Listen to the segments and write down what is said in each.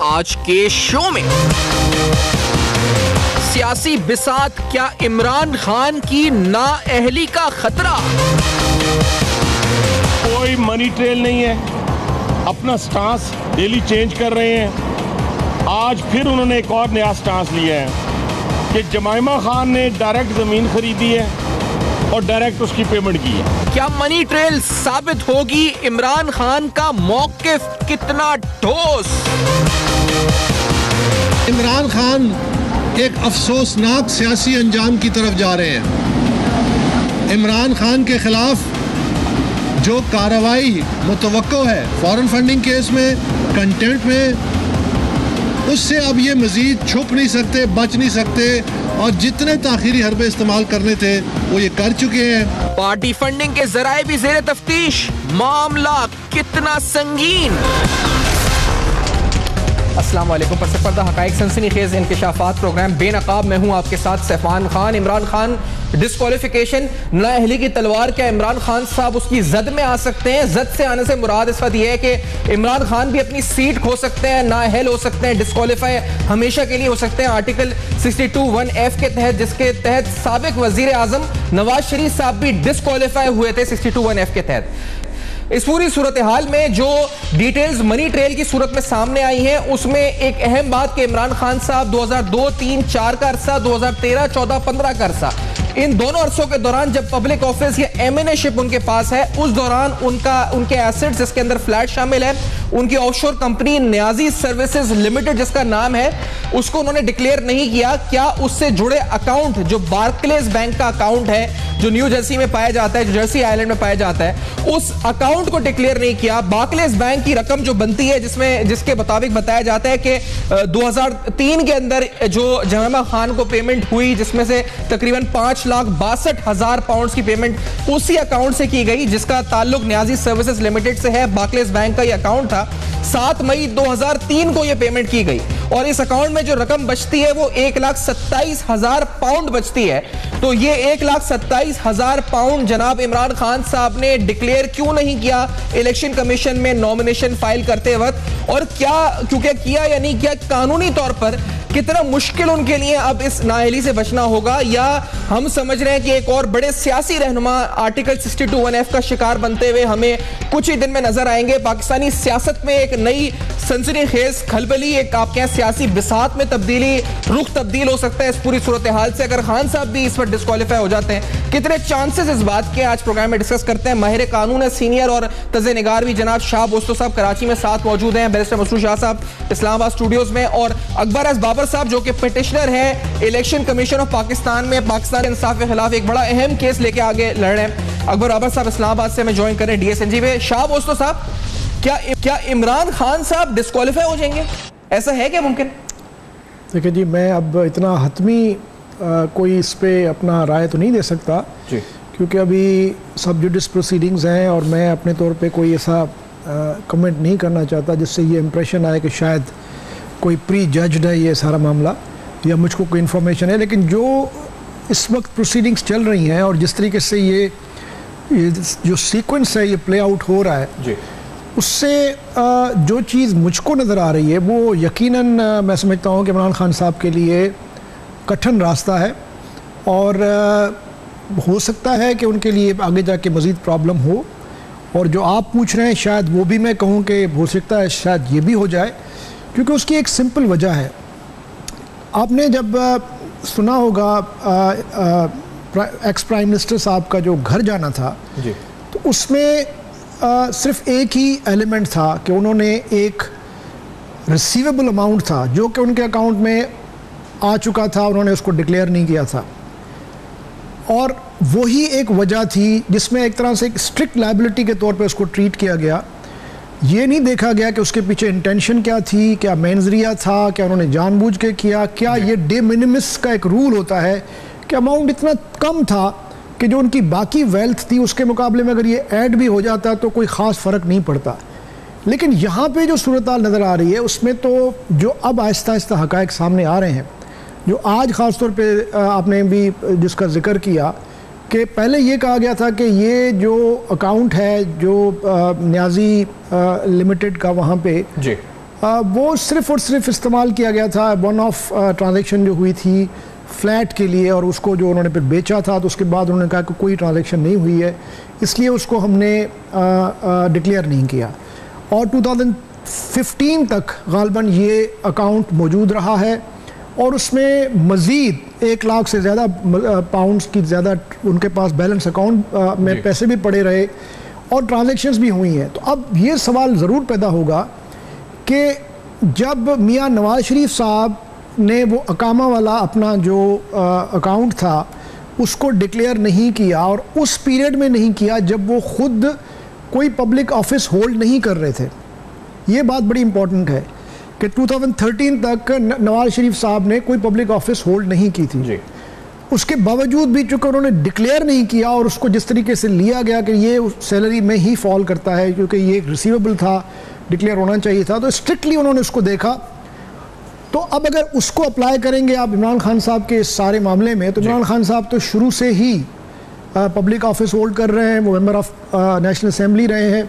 आज के शो में। सियासी बिसात, क्या इमरान खान की नाअहली का खतरा? कोई मनी ट्रेल नहीं है, अपना स्टांस डेली चेंज कर रहे हैं। आज फिर उन्होंने एक और नया स्टांस लिया है कि जमाइमा खान ने डायरेक्ट ज़मीन खरीदी है और डायरेक्ट उसकी पेमेंट की है। क्या मनी ट्रेल साबित होगी? इमरान खान का मौकिफ कितना ठोस? इमरान खान एक अफसोसनाक सियासी अंजाम की तरफ जा रहे हैं। इमरान खान के खिलाफ जो कार्रवाई मुतवक्को है फॉरेन फंडिंग केस में, कंटेंट में, उससे अब ये मजीद छुप नहीं सकते, बच नहीं सकते, और जितने ताखीरी हरबे इस्तेमाल करने थे वो ये कर चुके हैं। पार्टी फंडिंग के जराए भी जेर तफ्तीश, मामला कितना संगीन? अस्सलाम वालेकुम। पर्दा हकाइक सनसनीखेज इंकिशाफात प्रोग्राम बेनकाब में हूँ आपके साथ सैफान खान। इमरान खान डिस्क्वालिफिकेशन, नाअहली की तलवार, क्या इमरान खान साहब उसकी जद में आ सकते हैं? जद से आने से मुराद इस वक्त यह है कि इमरान खान भी अपनी सीट खो सकते हैं, नाअहल हो सकते हैं, डिस्क्वालीफाई हमेशा के लिए हो सकते हैं आर्टिकल 62(1)(f) के तहत, जिसके तहत साबिक वजीर आजम नवाज शरीफ साहब भी डिस्क्वालीफाई हुए थे 62(1)(f) के तहत। इस पूरी सूरत हाल में जो डिटेल्स मनी ट्रेल की सूरत में सामने आई हैं, उसमें एक अहम बात कि इमरान खान साहब 2002, 3, 4 का अरसा, 2013, 14, 15 का अरसा, इन दोनों अरसों के दौरान जब पब्लिक ऑफिस या एमएनए शिप उनके पास है, उस दौरान उनके एसेट्स, जिसके अंदर फ्लैट शामिल है, उनकी offshore company Niazi services limited जिसका नाम है, उसको उन्होंने डिक्लेयर नहीं किया। क्या उससे जुड़े अकाउंट, जो बार्कलेज बैंक का अकाउंट है जो न्यू जर्सी में पाया जाता है, जो जर्सी आइलैंड में पाया जाता है, उस अकाउंट को डिक्लेयर नहीं किया। बार्कलेज बैंक की रकम जो बनती है, जिसके मुताबिक बताया जाता है कि 2003 के अंदर जो जमाइमा खान को पेमेंट हुई, जिसमें से तकरीबन 5,62,000 पाउंड की पेमेंट उसी अकाउंट से की गई, जिसका ताल्लुक न्याजी सर्विसेज लिमिटेड से है। बार्कलेज बैंक का यह अकाउंट था। 7 मई 2003 को यह पेमेंट की गई और इस अकाउंट में जो रकम बचती है वो 1,27,000 पाउंड बचती है। तो ये 1,27,000 पाउंड जनाब इमरान खान साहब ने डिक्लेयर क्यों नहीं किया इलेक्शन कमीशन में नॉमिनेशन फाइल करते वक्त, और क्या क्योंकि किया या नहीं किया, कानूनी तौर पर कितना मुश्किल उनके लिए अब इस नाअहली से बचना होगा, या हम समझ रहे हैं कि एक और बड़े सियासी रहनुमा आर्टिकल 62(1)(f) का शिकार बनते हुए हमें कुछ ही दिन में नजर आएंगे। पाकिस्तानी सियासत में एक नई सनसनीखेज खलबली, एक आप कहें सियासी बिसात में तब्दीली, रुख तब्दील हो सकता है इस पूरी सूरत हाल से, अगर खान साहब भी इस पर डिस्क्वालीफाई हो जाते हैं। कितने चांसेस इस बात के, आज प्रोग्राम में डिस्कस करते हैं। माहिर कानून है, सीनियर और तज़े निगार भी जनाब शाह बोस्तो साहब कराची में साथ मौजूद हैं, बैरिस्टर मसरूर शाह साहब इस्लामाबाद स्टूडियोज में, और अकबर एस बाबर साहब जो कि पिटिशनर है इलेक्शन कमीशन ऑफ पाकिस्तान में, पाकिस्तान इंसाफ के खिलाफ एक बड़ा अहम केस लेके आगे लड़ रहे हैं। अकबर बाबर साहब इस्लामाबाद से हमें ज्वाइन करें DSNG में। शाह बोस्तो साहब, क्या इमरान खान साहब डिस्क्वालीफाई हो जाएंगे? ऐसा है क्या मुमकिन? देखिए जी, मैं अब इतना हतमी कोई इस पे अपना राय तो नहीं दे सकता जी, क्योंकि अभी सब जुडिस प्रोसीडिंग्स हैं और मैं अपने तौर पे कोई ऐसा कमेंट नहीं करना चाहता जिससे ये इम्प्रेशन आए कि शायद कोई प्री जज्ड है ये सारा मामला, या मुझको कोई इन्फॉर्मेशन है। लेकिन जो इस वक्त प्रोसीडिंग्स चल रही हैं और जिस तरीके से ये जो सीक्वेंस है ये प्ले आउट हो रहा है जी, उससे जो चीज़ मुझको नज़र आ रही है वो यकीनन मैं समझता हूँ कि इमरान खान साहब के लिए कठिन रास्ता है, और हो सकता है कि उनके लिए आगे जाके मज़ीद प्रॉब्लम हो। और जो आप पूछ रहे हैं शायद वो भी मैं कहूँ कि हो सकता है शायद ये भी हो जाए, क्योंकि उसकी एक सिंपल वजह है। आपने जब सुना होगा एक्स प्राइम मिनिस्टर साहब का जो घर जाना था जी, तो उसमें सिर्फ एक ही एलिमेंट था कि उन्होंने एक रिसीवेबल अमाउंट था जो कि उनके अकाउंट में आ चुका था, उन्होंने उसको डिक्लेयर नहीं किया था, और वही एक वजह थी जिसमें एक तरह से एक स्ट्रिक्ट लायबिलिटी के तौर पे उसको ट्रीट किया गया। ये नहीं देखा गया कि उसके पीछे इंटेंशन क्या थी, क्या मेंजरिया था, क्या उन्होंने जानबूझ के किया, क्या ये डे मिनिमिस का एक रूल होता है कि अमाउंट इतना कम था कि जो उनकी बाकी वेल्थ थी उसके मुकाबले में अगर ये ऐड भी हो जाता तो कोई ख़ास फ़र्क नहीं पड़ता। लेकिन यहाँ पे जो सूरत हाल नज़र आ रही है उसमें तो जो अब आहिस्ता आहिस्ता हक़ाइक़ सामने आ रहे हैं, जो आज ख़ास तौर पे आपने भी जिसका ज़िक्र किया कि पहले ये कहा गया था कि ये जो अकाउंट है जो न्याजी लिमिटेड का वहाँ पे जी, वो सिर्फ़ और सिर्फ इस्तेमाल किया गया था, वन ऑफ ट्रांजैक्शन जो हुई थी फ्लैट के लिए, और उसको जो उन्होंने फिर बेचा था तो उसके बाद उन्होंने कहा कि कोई ट्रांजैक्शन नहीं हुई है, इसलिए उसको हमने डिक्लेयर नहीं किया। और 2015 तक गालबन ये अकाउंट मौजूद रहा है और उसमें मज़ीद 1 लाख से ज़्यादा पाउंड्स की ज़्यादा उनके पास बैलेंस अकाउंट में पैसे भी पड़े रहे और ट्रांजैक्शंस भी हुई हैं। तो अब ये सवाल ज़रूर पैदा होगा कि जब मियां नवाज शरीफ साहब ने वो अकामा वाला अपना जो अकाउंट था उसको डिक्लेयर नहीं किया, और उस पीरियड में नहीं किया जब वो ख़ुद कोई पब्लिक ऑफिस होल्ड नहीं कर रहे थे। ये बात बड़ी इंपॉर्टेंट है कि 2013 तक नवाज शरीफ साहब ने कोई पब्लिक ऑफिस होल्ड नहीं की थी जी। उसके बावजूद भी चूँकि उन्होंने डिक्लेयर नहीं किया और उसको जिस तरीके से लिया गया कि ये सैलरी में ही फॉल करता है क्योंकि ये एक रिसीवेबल था, डिक्लेयर होना चाहिए था, तो स्ट्रिक्टली उन्होंने उसको देखा। तो अब अगर उसको अप्लाई करेंगे आप इमरान खान साहब के इस सारे मामले में, तो इमरान खान साहब तो शुरू से ही पब्लिक ऑफिस होल्ड कर रहे हैं, वो मेंबर ऑफ नेशनल असेंबली रहे हैं।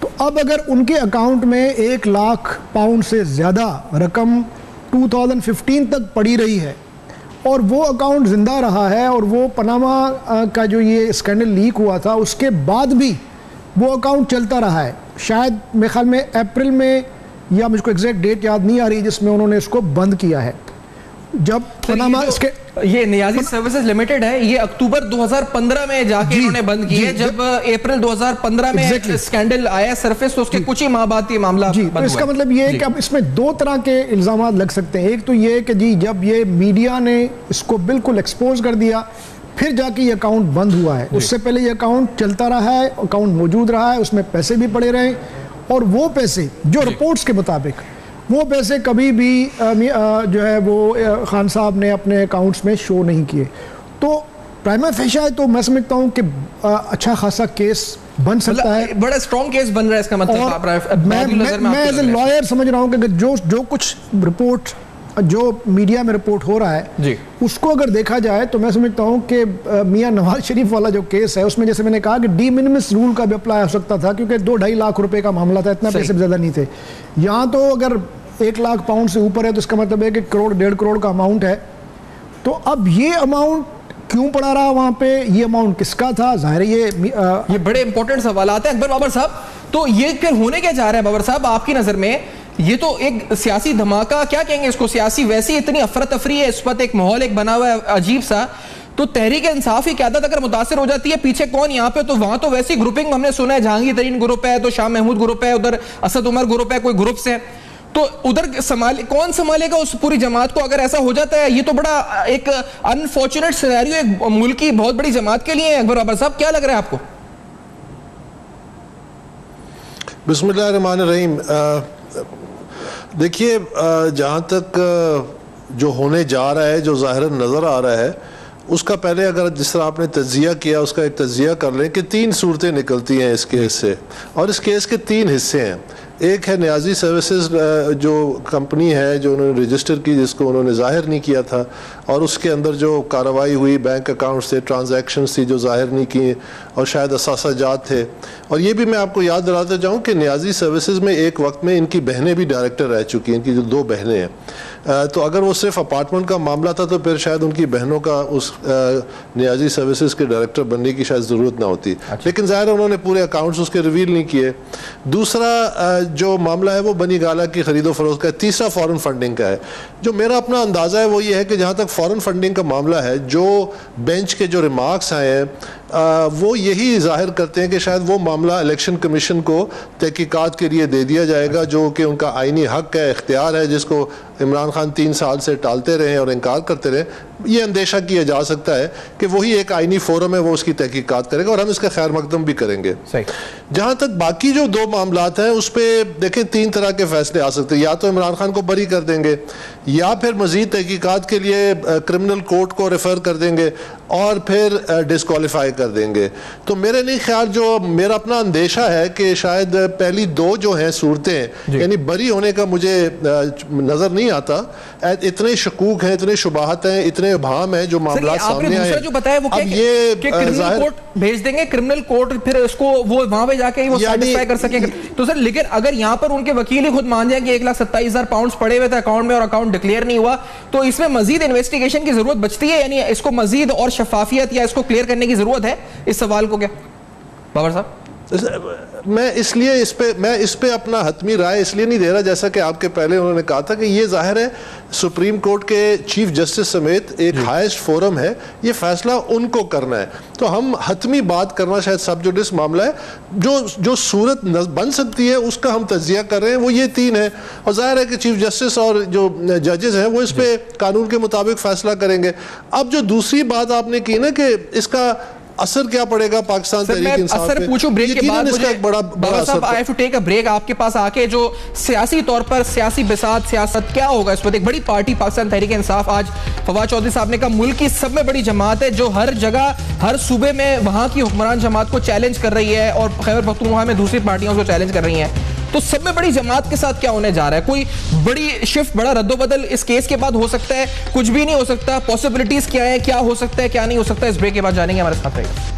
तो अब अगर उनके अकाउंट में 1 लाख पाउंड से ज़्यादा रकम 2015 तक पड़ी रही है और वो अकाउंट ज़िंदा रहा है और वो पनामा का जो ये स्कैंडल लीक हुआ था उसके बाद भी वो अकाउंट चलता रहा है, शायद मेरे ख्याल में अप्रैल में, या मुझको एग्जैक्ट डेट याद नहीं आ रही जिसमें उन्होंने इसको बंद किया है। जब पनामा इसके ये नियाजी सर्विसेज लिमिटेड है, ये अक्टूबर 2015 में जाके इन्होंने बंद की है। जब अप्रैल 2015 में स्कैंडल आया सरफेस तो उसके कुछ ही माह बाद ये मामला जी। तो इसका मतलब ये है कि अब इसमें 2 तरह के इल्जाम लग सकते हैं। एक तो ये कि जी जब ये मीडिया ने इसको बिल्कुल एक्सपोज कर दिया फिर जाके ये अकाउंट बंद हुआ है, उससे पहले ये अकाउंट चलता रहा है, अकाउंट मौजूद रहा है, उसमें पैसे भी पड़े रहे और वो पैसे जो रिपोर्ट्स के मुताबिक वो पैसे कभी भी जो है वो खान साहब ने अपने अकाउंट्स में शो नहीं किए। तो प्राइमा फेशा है, तो मैं समझता हूँ कि अच्छा खासा केस बन सकता है, बड़ा स्ट्रॉन्ग केस बन रहा है इसका मतलब। मैं एज ए लॉयर समझ रहा हूँ कि जो कुछ रिपोर्ट जो मीडिया में रिपोर्ट हो रहा है जी, उसको अगर देखा जाए तो मैं समझता हूँ कि मियां नवाज शरीफ वाला जो केस है उसमें जैसे मैंने कहा कि डी मिनिमिस रूल का भी अप्लाई हो सकता था क्योंकि 2-2.5 लाख रुपए का मामला था, इतना पैसे ज़्यादा नहीं थे। यहाँ तो अगर 1 लाख पाउंड से ऊपर है तो इसका मतलब है कि 1 करोड़ 1.5 करोड़ का अमाउंट है। तो अब ये अमाउंट क्यों पड़ा रहा वहाँ पे, ये अमाउंट किसका था? जाहिर है ये बड़े इंपॉर्टेंट सवाल आते हैं अकबर बाबर साहब। तो ये फिर होने क्या जा रहा है बाबर साहब आपकी नज़र में? ये तो एक सियासी धमाका, क्या कहेंगे इसको, सियासी वैसे इतनी अफरा तफरी है इस वक्त, एक माहौल एक बना हुआ है अजीब सा। तो तहरीक इंसाफ की क़यादत अगर मुतासिर हो जाती है, पीछे कौन यहाँ पे, तो वहां तो वैसी ग्रुपिंग हमने सुना है, जहांगीर तरीन ग्रुप है, तो शाह महमूद ग्रुप है, उधर असद उमर ग्रुप है, कोई ग्रुप्स है, तो उधर कौन संभालेगा उस पूरी जमात को अगर ऐसा हो जाता है? ये तो बड़ा एक अनफॉर्चुनेट सिनेरियो एक मुल्क की बहुत बड़ी जमात के लिए है। अकबर बाबर साहब क्या लग रहा है आपको? बिस्मिल्लाहिर्रहमानिर्रहीम। देखिए, जहाँ तक जो होने जा रहा है, जो ज़ाहिरन नज़र आ रहा है, उसका पहले अगर जिस तरह आपने तज्जिया किया उसका एक तज्जिया कर लें कि 3 सूरतें निकलती हैं इस केस से, और इस केस के 3 हिस्से हैं। एक है नियाजी सर्विसेज जो कंपनी है जो उन्होंने रजिस्टर की, जिसको उन्होंने ज़ाहिर नहीं किया था, और उसके अंदर जो कार्रवाई हुई, बैंक अकाउंट्स थे, ट्रांजैक्शंस थी जो ज़ाहिर नहीं किए, और शायद असासाजात थे। और ये भी मैं आपको याद दिलाता जाऊँ कि नियाजी सर्विसेज में एक वक्त में इनकी बहनें भी डायरेक्टर रह चुकी हैं, इनकी जो 2 बहनें हैं। तो अगर वो सिर्फ अपार्टमेंट का मामला था तो फिर शायद उनकी बहनों का उस नियाजी सर्विसेज के डायरेक्टर बनने की शायद ज़रूरत ना होती। लेकिन ज़ाहिर उन्होंने पूरे अकाउंट्स उसके रिवील नहीं किए। दूसरा जो मामला है वो बनी गाला की ख़रीदो फरोख्त का है। तीसरा फ़ॉरेन फंडिंग का है। जो मेरा अपना अंदाज़ा है वो ये है कि जहाँ तक फ़ॉरेन फंडिंग का मामला है, जो बेंच के जो रिमार्क्स आए हैं वो यही जाहिर करते हैं कि शायद वो मामला इलेक्शन कमीशन को तहकीकात के लिए दे दिया जाएगा, जो कि उनका आइनी हक है, इख्तियार है, जिसको इमरान खान 3 साल से टालते रहे और इनकार करते रहे। ये अंदेशा किया जा सकता है कि वही एक आइनी फोरम है, वो उसकी तहकीकात करेगा और हम इसका खैर मकदम भी करेंगे। जहाँ तक बाकी जो 2 मामलात हैं उस पर देखें 3 तरह के फैसले आ सकते हैं। या तो इमरान खान को बरी कर देंगे, या फिर मजीद तहकीकात के लिए क्रिमिनल कोर्ट को रेफर कर देंगे। और फिर डिस्क्वालीफाई कर देंगे। तो मेरे नहीं ख्याल, जो मेरा अपना अंदेशा है कि शायद पहली दो जो हैं सूरतें, यानी बरी होने का मुझे नज़र नहीं आता। इतने शकूक हैं, इतने शुबाहत हैं, इतने इब्हाम हैं जो मामला सामने आए। जो बताया वो अब ये क्रिमिनल कोर्ट भेज देंगे, क्रिमिनल कोर्ट फिर उसको वो वहां पे जाके वो सैटिस्फाई कर सकेंगे। तो सर लेकिन अगर यहाँ पर उनके वकील ही खुद मान जाए कि 1,27,000 पाउंड पड़े हुए थे अकाउंट में और अकाउंट डिक्लेयर नहीं हुआ, तो इसमें मजीद इन्वेस्टिगेशन की जरूरत बचती है? यानी इसको मजीद और शफाफियत या इसको क्लियर करने की जरूरत है? इस सवाल को क्या बाबर साहब? मैं इस पे अपना हतमी राय इसलिए नहीं दे रहा, जैसा कि आपके पहले उन्होंने कहा था कि ये जाहिर है सुप्रीम कोर्ट के चीफ जस्टिस समेत एक हाईएस्ट फोरम है, ये फैसला उनको करना है। तो हम हतमी बात करना शायद सब जुडिस मामला है, जो सूरत बन सकती है उसका हम तज्जिया कर रहे हैं, वो ये तीन है। और जाहिर है कि चीफ जस्टिस और जो जजेस हैं वो इस पे कानून के मुताबिक फैसला करेंगे। अब जो दूसरी बात आपने की ना कि इसका असर क्या पड़ेगा पाकिस्तान तहरीक इंसाफ पे, पूछूं ब्रेक के बाद इसका एक बड़ा असर। I have to take a break. आपके पास आके जो सियासी तौर पर सियासी बिसात सियासत क्या होगा इस वक्त? एक बड़ी पार्टी पाकिस्तान तहरीक इंसाफ, आज फवाद चौधरी साहब ने कहा मुल्क की सब में बड़ी जमात है जो हर जगह हर सूबे में वहां की हुक्मरान जमात को चैलेंज कर रही है और खैबर पख्तूनख्वा में दूसरी पार्टियों को चैलेंज कर रही है। तो सब में बड़ी जमात के साथ क्या होने जा रहा है? कोई बड़ी शिफ्ट, बड़ा रद्दोबदल इस केस के बाद हो सकता है? कुछ भी नहीं हो सकता? पॉसिबिलिटीज क्या है, क्या हो सकता है, क्या नहीं हो सकता? इस ब्रेक के बाद जानेंगे, हमारे साथ रहेगा।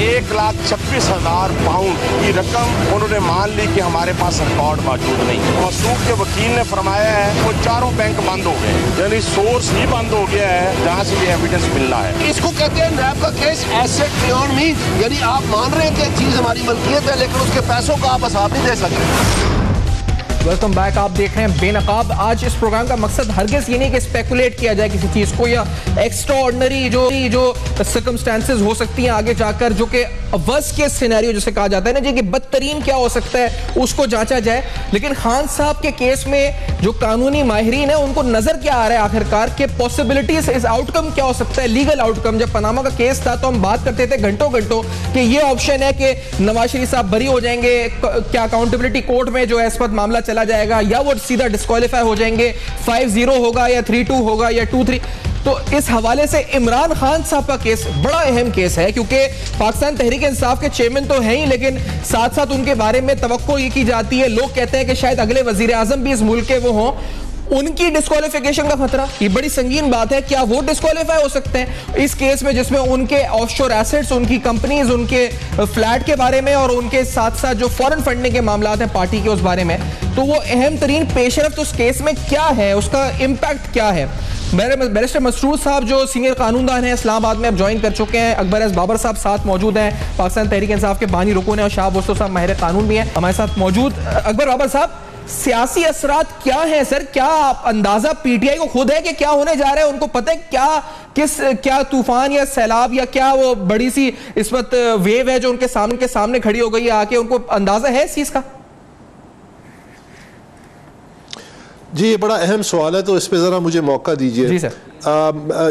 £1,26,000 की रकम उन्होंने मान ली कि हमारे पास रिकॉर्ड मौजूद नहीं है। मसूद के वकील ने फरमाया है वो चारों बैंक बंद हो गए, यानी सोर्स ही बंद हो गया है जहाँ से ये एविडेंस मिलना है। इसको कहते हैं नैब का केस एसेट बियॉन्ड मीन्स, यानी आप मान रहे हैं कि चीज हमारी मलकियत है लेकिन उसके पैसों का आप हिसाब नहीं दे सकते। Welcome back. आप देख रहे हैं बेनकाब। आज इस प्रोग्राम का मकसद हरगिज ये नहीं कि स्पेकुलेट किया जाए किसी चीज को या एक्स्ट्रा ऑर्डिनरी जो सर्कमस्टेंसेस हो सकती हैं आगे जाकर, जो कि वर्स्ट केस सिनेरियो जिसे कहा जाता है ना जी, कि बदतरीन क्या हो सकता है उसको जांचा जाए। लेकिन खान साहब के केस में जो कानूनी माहिरीन है उनको नजर क्या आ रहा है आखिरकार के पॉसिबिलिटीज, इस आउटकम क्या हो सकता है, लीगल आउटकम? जब पनामा का केस था तो हम बात करते थे घंटों घंटों कि ये ऑप्शन है कि नवाज शरीफ साहब बरी हो जाएंगे, क्या अकाउंटेबिलिटी कोर्ट में जो है इस वक्त मामला चला जाएगा, या वो सीधा डिस्क्वालीफाई हो जाएंगे, 5-0 होगा या 3-2 होगा या 2-3। तो इस हवाले से इमरान खान साहब का केस बड़ा अहम केस है, क्योंकि पाकिस्तान तहरीक इंसाफ के चेयरमैन तो हैं ही, लेकिन साथ साथ उनके बारे में तवक्को ये की जाती है, लोग कहते हैं कि शायद अगले वजीर आजम भी इस मुल्क के वो हों, उनकी डिस्क्वालिफिकेशन का खतरा। ये बड़ी संगीन बात है। क्या वो डिस्क्वालीफाई हो सकते हैं इस केस में जिसमें उनके ऑफशोर एसेट्स, उनकी कंपनीज, उनके फ्लैट के बारे में और उनके साथ साथ जो फॉरेन फंडिंग के मामला हैं पार्टी के उस बारे में, तो वो अहम तरीन पेशरफ्त उस केस में क्या है, उसका इम्पैक्ट क्या है? बैरिस्टर मसरूर साहब जो सीनियर कानूनदान हैं इस्लामाबाद में अब ज्वाइन कर चुके हैं, अकबर एस बाबर साहब साथ मौजूद हैं, पाकिस्तान तहरीक इंसाफ के बानी रुकन हैं, और शाह बुस्तो साहब माहिर कानून भी हैं हमारे साथ मौजूद। अकबर बाबर साहब, सियासी असरात क्या है सर? क्या अंदाजा पीटीआई को खुद है कि क्या होने जा रहा है? उनको पता है क्या तूफान या सैलाब या क्या वो बड़ी सी इस वक्त वेव है जो उनके सामने खड़ी हो गई है आके? उनको अंदाजा है इस चीज का? जी, ये बड़ा अहम सवाल है, तो इस पे ज़रा मुझे मौका दीजिए। जी सर।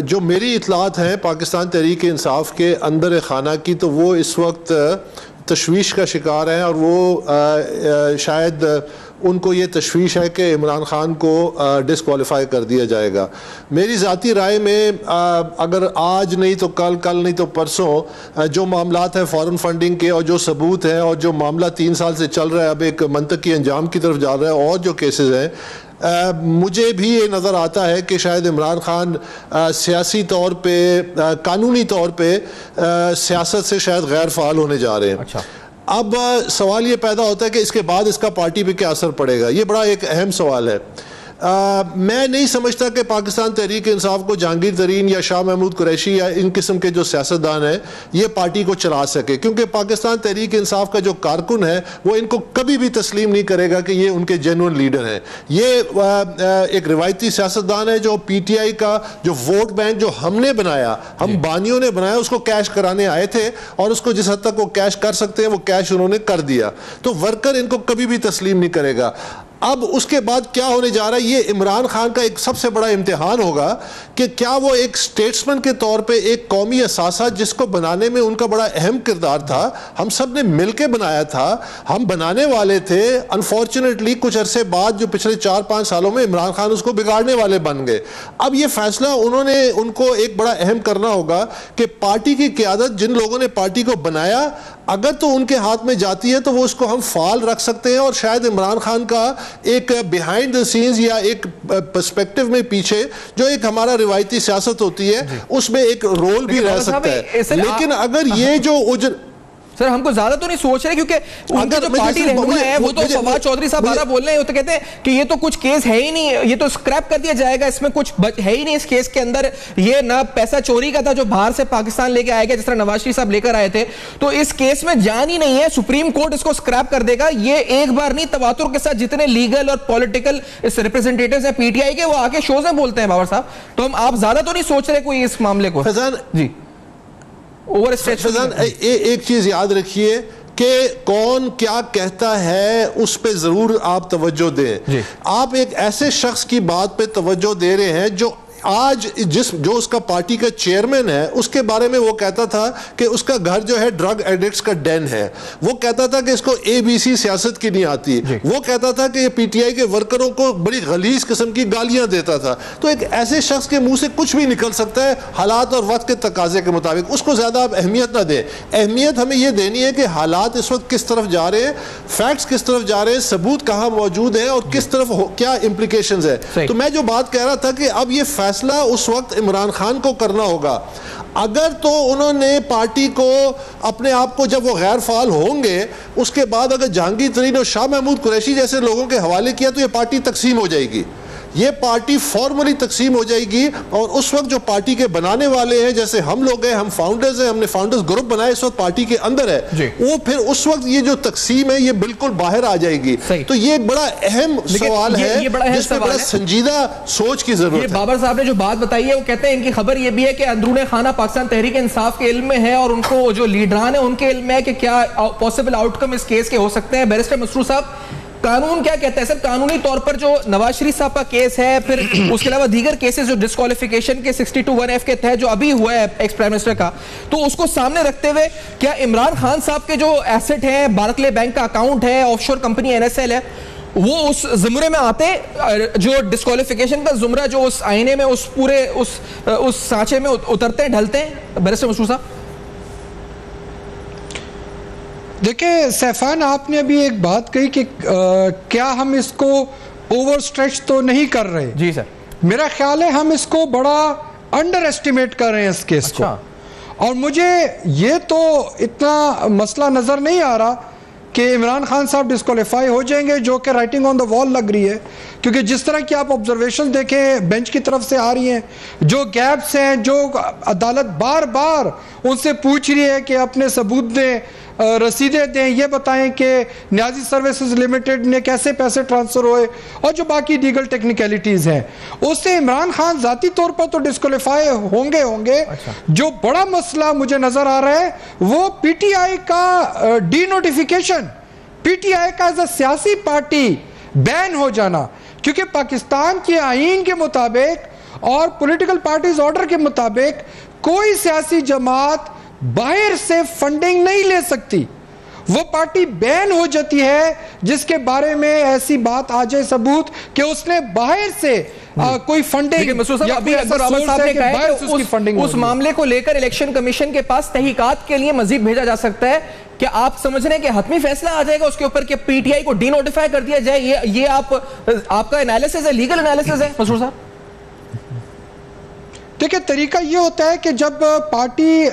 जो मेरी इतलात हैं पाकिस्तान तहरीक इंसाफ के अंदर खाना की, तो वो इस वक्त तशवीश का शिकार हैं, और वो शायद उनको ये तशवीश है कि इमरान खान को डिस्क्वालीफाई कर दिया जाएगा। मेरी ज़ाती राय में अगर आज नहीं तो कल नहीं तो परसों जो मामलात हैं फॉरेन फंडिंग के और जो सबूत हैं और जो मामला 3 साल से चल रहा है अब एक मंतकी अंजाम की तरफ जा रहा है, और जो केसेस हैं, मुझे भी ये नज़र आता है कि शायद इमरान खान सियासी तौर पे, कानूनी तौर पे सियासत से शायद गैर फ़ाल होने जा रहे हैं। अच्छा। अब सवाल ये पैदा होता है कि इसके बाद इसका पार्टी पे क्या असर पड़ेगा। ये बड़ा एक अहम सवाल है। मैं नहीं समझता कि पाकिस्तान तहरीक इंसाफ को जहांगीर तरीन या शाह महमूद कुरैशी या इन किस्म के जो सियासतदान हैं ये पार्टी को चला सके, क्योंकि पाकिस्तान तहरीक इंसाफ का जो कारकुन है वो इनको कभी भी तस्लीम नहीं करेगा कि ये उनके जेन्युइन लीडर हैं। ये एक रिवायती सियासतदान है जो पीटीआई का जो वोट बैंक जो हमने बनाया, हम बानियों ने बनाया, उसको कैश कराने आए थे, और उसको जिस हद तक वो कैश कर सकते हैं वो कैश उन्होंने कर दिया। तो वर्कर इनको कभी भी तस्लीम नहीं करेगा। अब उसके बाद क्या होने जा रहा है, ये इमरान खान का एक सबसे बड़ा इम्तिहान होगा कि क्या वो एक स्टेट्समैन के तौर पे एक कौमी असासा जिसको बनाने में उनका बड़ा अहम किरदार था, हम सब ने मिलकर बनाया था, हम बनाने वाले थे, अनफॉर्चुनेटली कुछ अरसे बाद जो पिछले 4-5 सालों में इमरान खान उसको बिगाड़ने वाले बन गए। अब ये फैसला उनको एक बड़ा अहम करना होगा कि पार्टी की क़यादत, जिन लोगों ने पार्टी को बनाया, अगर तो उनके हाथ में जाती है तो वो उसको हम फाल रख सकते हैं और शायद इमरान खान का एक बिहाइंड द सीन्स या एक पर्सपेक्टिव में पीछे जो एक हमारा रिवायती सियासत होती है उसमें एक रोल भी रह सकता है। लेकिन अगर ये जो सर हमको ज्यादा तो नहीं सोच रहे, क्योंकि उनके जो पार्टी रहनुमा है वो तो फवाद चौधरी साहब बारह बोल रहे हैं, वो तो कहते हैं कि ये तो कुछ केस है ही नहीं, ये तो स्क्रैप कर दिया जाएगा, इसमें कुछ है ही नहीं इस केस के अंदर, ये ना पैसा चोरी का था जो बाहर से पाकिस्तान लेके आया गया जिस तरह नवाज शरीफ साहब लेकर आए थे, तो इस केस में जान ही नहीं है, सुप्रीम कोर्ट इसको स्क्रैप कर देगा। ये एक बार नहीं, तवातुर के साथ जितने लीगल और पॉलिटिकल रिप्रेजेंटेटिव्स हैं पीटीआई के, वो आके शोज में बोलते हैं बाबर साहब, तो हम आप ज्यादा तो नहीं सोच रहे कोई इस मामले को जी ओवर स्ट्रेच। एक चीज याद रखिए कि कौन क्या कहता है उस पे जरूर आप तवज्जो दें। आप एक ऐसे शख्स की बात पे तवज्जो दे रहे हैं जो आज जो उसका पार्टी का चेयरमैन है उसके बारे में वो कहता था कि उसका घर जो है ड्रग एडिक्ट्स का डेन है, वो कहता था कि इसको एबीसी सियासत की नहीं आती, वो कहता था कि ये पीटीआई के वर्करों को बड़ी गलीज किस्म की गालियां देता था। तो एक ऐसे शख्स के मुंह से कुछ भी निकल सकता है हालात और वक्त के तकाजे के मुताबिक, उसको ज्यादा आप अहमियत ना दें। अहमियत हमें यह देनी है कि हालात इस वक्त किस तरफ जा रहे हैं, फैक्ट्स किस तरफ जा रहे हैं, सबूत कहां मौजूद है और किस तरफ क्या इंप्लीकेशंस है। तो मैं जो बात कह रहा था कि अब ये फैसला उस वक्त इमरान खान को करना होगा। अगर तो उन्होंने पार्टी को अपने आप को, जब वो गैर फाल होंगे उसके बाद अगर जहांगीर तरीन और शाह महमूद कुरैशी जैसे लोगों के हवाले किया तो ये पार्टी तकसीम हो जाएगी, ये पार्टी फॉर्मली तकसीम हो जाएगी। और उस वक्त जो पार्टी के बनाने वाले हैं, जैसे हम लोग हैं, हम फाउंडर्स हैं, हमने फाउंडर्स ग्रुप बनाया, इस वक्त पार्टी के अंदर है, वो फिर उस वक्त ये जो तकसीम है ये बिल्कुल बाहर आ जाएगी। तो ये एक बड़ा अहम सवाल है जिसमें बड़ा संजीदा सोच की जरूरत है। बाबर साहब ने जो बात बताई है वो कहते हैं इनकी खबर ये भी है कि अंदरूने खाना पाकिस्तान तहरीक इंसाफ के इल्म में है और उनको जो लीडरान है उनके इल्म में है कि क्या पॉसिबल आउटकम इस केस के हो सकते हैं। बैरिस्टर मसरूर साहब, कानून क्या कहता है सर? कानूनी तौर पर जो नवाज शरीफ साहब का केस है, फिर उसके अलावा दीगर केसेस जो डिस्क्वालिफिकेशन के 62(1)(f) के तहत जो अभी हुआ है एक्स प्राइम मिनिस्टर का, तो उसको सामने रखते हुए क्या इमरान खान साहब के जो एसेट है, बार्कले बैंक का अकाउंट है, ऑफशोर कंपनी NSL है, वो उस जुमरे में आते, जो डिस्क्वालिफिकेशन का जुमरा जो उस आईने में उस पूरे उस सांचे में उतरते हैं, ढलते हैं? बैरिस्टर मसरूर साहब देखिए, सैफान आपने अभी एक बात कही कि क्या हम इसको ओवर स्ट्रेच तो नहीं कर रहे? जी सर, मेरा ख्याल है हम इसको बड़ा अंडर एस्टिमेट कर रहे हैं इस केस को। और मुझे ये तो इतना मसला नजर नहीं आ रहा कि इमरान खान साहब डिस्क्वालीफाई हो जाएंगे, जो कि राइटिंग ऑन द वॉल लग रही है, क्योंकि जिस तरह की आप ऑब्जर्वेशन देखें बेंच की तरफ से आ रही हैं, जो गैप्स हैं, जो अदालत बार बार उनसे पूछ रही है कि अपने सबूत दें, रसीदें दें, ये बताएं कि न्याजी सर्विसेज लिमिटेड ने कैसे पैसे ट्रांसफर हुए, और जो बाकी लीगल टेक्निकलिटीज हैं, उससे इमरान खान जाती तौर पर तो डिस्क्वालीफाई होंगे। जो बड़ा मसला मुझे नजर आ रहा है वो पीटीआई का डी नोटिफिकेशन, पीटीआई का एज अ सियासी पार्टी बैन हो जाना, क्योंकि पाकिस्तान के आईन के मुताबिक और पॉलिटिकल पार्टीज ऑर्डर के मुताबिक कोई सियासी जमात बाहर से फंडिंग नहीं ले सकती। वो पार्टी बैन हो जाती है जिसके बारे में ऐसी बात आ जाए सबूत कि उसने बाहर से कोई फंडिंग उस मामले को लेकर इलेक्शन कमीशन के पास तहकीकात के लिए मजीद भेजा जा सकता है। क्या आप समझ रहे हैं कि हतमी फैसला आ जाएगा उसके ऊपर कि पीटीआई को डी नोटिफाई कर दिया जाए? ये आपका एनालिसिस है, लीगल एनालिसिस है मसरूर साहब? देखिए, तरीका ये होता है कि जब पार्टी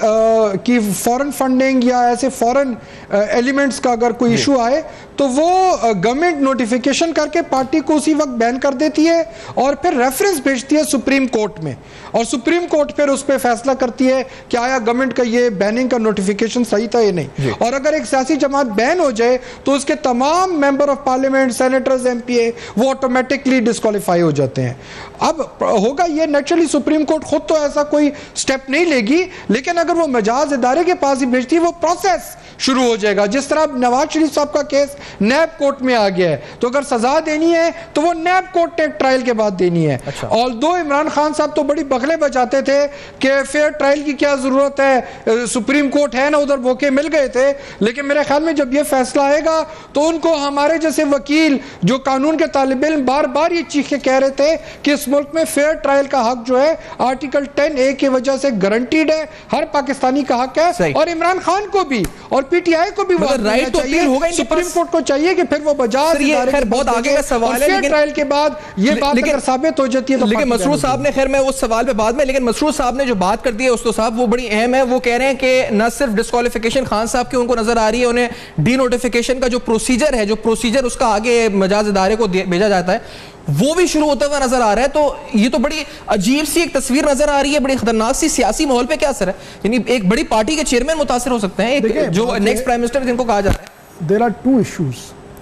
की फॉरेन फंडिंग या ऐसे फॉरेन एलिमेंट्स का अगर कोई इशू आए तो वो गवर्नमेंट नोटिफिकेशन करके पार्टी को उसी वक्त बैन कर देती है और फिर रेफरेंस भेजती है सुप्रीम कोर्ट में, और सुप्रीम कोर्ट फिर उस पर फैसला करती है कि आया गवर्नमेंट का ये बैनिंग का नोटिफिकेशन सही था या नहीं। और अगर एक सियासी जमात बैन हो जाए तो उसके तमाम member of parliament, senators, MPa वो ऑटोमेटिकली डिस्क्वालीफाई हो जाते हैं। अब होगा ये, नेचुरली सुप्रीम कोर्ट खुद तो ऐसा कोई स्टेप नहीं लेगी, लेकिन अगर वो मजाज इदारे के पास ही भेजती है वो प्रोसेस शुरू हो जाएगा। जिस तरह नवाज शरीफ साहब का केस नैब कोर्ट में आ गया है, तो अगर सजा देनी है तो वो नैब कोर्ट ने ट्रायल के बाद देनी है। और दो इमरान खान साहब तो बड़ी बखले बजाते थे कि फेयर ट्रायल की क्या जरूरत है, सुप्रीम कोर्ट है ना, उधर मौके मिल गए थे। लेकिन मेरे ख्याल में जब ये फैसला आएगा तो उनको हमारे जैसे वकील जो कानून के तालिब इल्म बार बार ये चीख के कह रहे थे कि इस मुल्क में फेयर ट्रायल का हक जो है आर्टिकल 10A की वजह से गारंटीड है, हर पाकिस्तानी का हक है, और इमरान खान को भी और पीटीआई को भी राइट तो अपील होगा। सुप्रीम कोर्ट को चाहिए कि फिर वो बजाज बहुत आगे का सवाल है, लेकिन ट्रायल के बाद ये बात अगर साबित हो जाती है तो। लेकिन मसरूर साहब ने, खैर मैं उस सवाल पे बाद में, लेकिन मसरूर साहब ने जो बात कर दी है उस्तो साहब वो बड़ी अहम है। वो कह रहे हैं कि न सिर्फ डिस्क्वालिफिकेशन खान साहब की उनको नजर आ रही है, उन्हें डी नोटिफिकेशन का जो प्रोसीजर है, जो प्रोसीजर उसका आगे मजाज इदारे को भेजा जाता है, वो भी शुरू होता हुआ नजर आ रहा है। तो ये तो बड़ी अजीब सी एक तस्वीर नजर आ रही है, बड़ी खतरनाक सी सियासी माहौल पे क्या असर है? यानी एक बड़ी पार्टी के चेयरमैन मुतासिर हो सकते हैं, एक जो नेक्स्ट प्राइम मिनिस्टर जिनको कहा जाता है। There are two issues.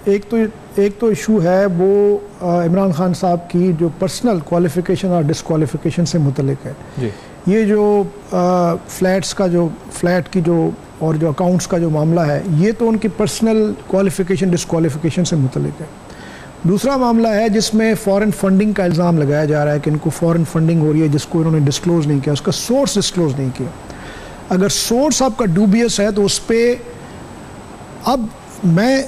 एक तो इशू है वो इमरान खान साहब की जो पर्सनल क्वालिफिकेशन और डिस्क्वालिफिकेशन से मुतल्लिक है जी। ये जो फ्लैट्स का जो फ्लैट की जो और जो अकाउंट्स का जो मामला है, ये तो उनकी पर्सनल क्वालिफिकेशन डिस्क्वालिफिकेशन से मुतल्लिक है। दूसरा मामला है जिसमें फॉरेन फंडिंग का इल्ज़ाम लगाया जा रहा है कि इनको फॉरेन फंडिंग हो रही है जिसको इन्होंने डिस्क्लोज़ नहीं किया, उसका सोर्स डिस्क्लोज़ नहीं किया। अगर सोर्स आपका डूबियस है तो उस पर अब मैं